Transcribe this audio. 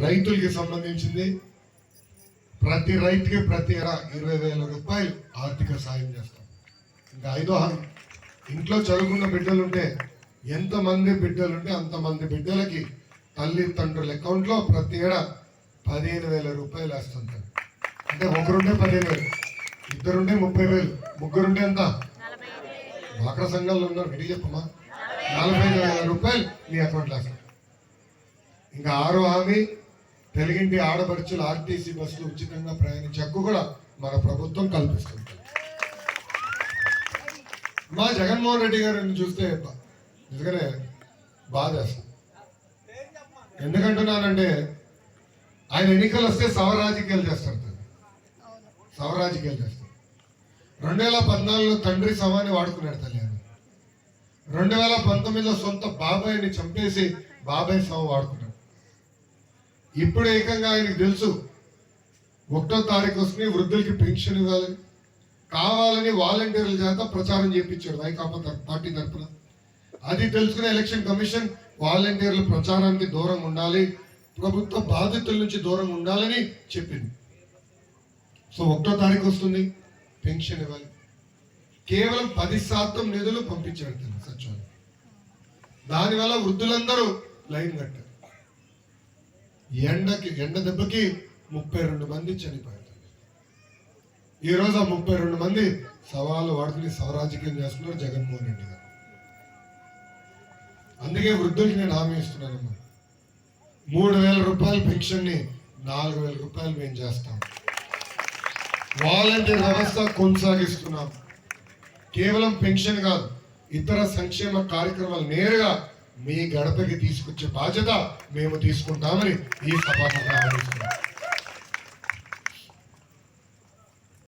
రైతులకి సంబంధించింది ప్రతి రైతుకి ప్రతి 20,000 రూపాయలు ఆర్థిక సాయం చేస్తాం. ఇంకా 5వ హామీ, ఇంట్లో చదువుకున్న బిడ్డలుంటే ఎంతమంది బిడ్డలుంటే అంతమంది బిడ్డలకి తల్లిదండ్రుల అకౌంట్లో ప్రతి ఏడా 15,000 రూపాయలు వేస్తుంటారు. అంటే ఒకరుంటే 15,000, ఇద్దరుంటే 30,000, ముగ్గురుంటే ఎంత? డ్వాక్రా సంఘాల్లో ఉన్నారు, విడి చెప్పమా, 45,000 రూపాయలు మీ అకౌంట్లో వేస్తాం. ఇంకా 6వ హామీ, తెలుగింటి ఆడపడుచులు ఆర్టీసీ బస్సులు ఉచితంగా ప్రయాణించే హక్కు కూడా మన ప్రభుత్వం కల్పిస్తుంది. మా జగన్మోహన్ రెడ్డి గారిని చూస్తే నిజంగానే బాధ వేస్తుంది. ఎందుకంటున్నానంటే ఆయన ఎన్నికలు వస్తే సవరాజకీయాలు చేస్తారు. 2014లో తండ్రి శవాన్ని వాడుకున్నాడు తల్లి. 2019లో సొంత బాబాయిని చంపేసి బాబాయ్ శవం వాడుకున్నాడు. ఇప్పుడు ఏకంగా ఆయనకు తెలుసు 1వ తారీఖు వస్తుంది వృద్ధులకి పెన్షన్ ఇవ్వాలని, కావాలని వాలంటీర్ల చేత ప్రచారం చేయించాడు వైకాపా పార్టీ తరఫున. అది తెలుసుకునే ఎలక్షన్ కమిషన్ వాలంటీర్ల ప్రచారానికి దూరంగా ఉండాలి, ప్రభుత్వ బాధితుల నుంచి దూరంగా ఉండాలని చెప్పింది. సో 1వ తారీఖు వస్తుంది, పెన్షన్ ఇవ్వాలి. కేవలం 10% నిధులు పంపించాడు సచివాలయం. దానివల్ల వృద్ధులందరూ లైన్ కట్టారు. ఎండ దెబ్బకి 32 మంది చనిపోయారు. ఈరోజు ఆ 32 మంది సవాలు వాడుకుని సవరాజకీయం చేస్తున్నారు జగన్మోహన్ రెడ్డి గారు. అందుకే వృద్ధులకి నేను హామీ ఇస్తున్నానమ్మా, 3,000 రూపాయల పెన్షన్ ని 4,000 రూపాయలు మేము చేస్తాం. వాలంటీర్ వ్యవస్థ కొనసాగిస్తున్నాం. కేవలం పెన్షన్ కాదు, ఇతర సంక్షేమ కార్యక్రమాలు నేరుగా మీ గడపకి తీసుకొచ్చే బాధ్యత మేము తీసుకుంటామని ఈ సభకు ఆహ్వానిస్తున్నాం.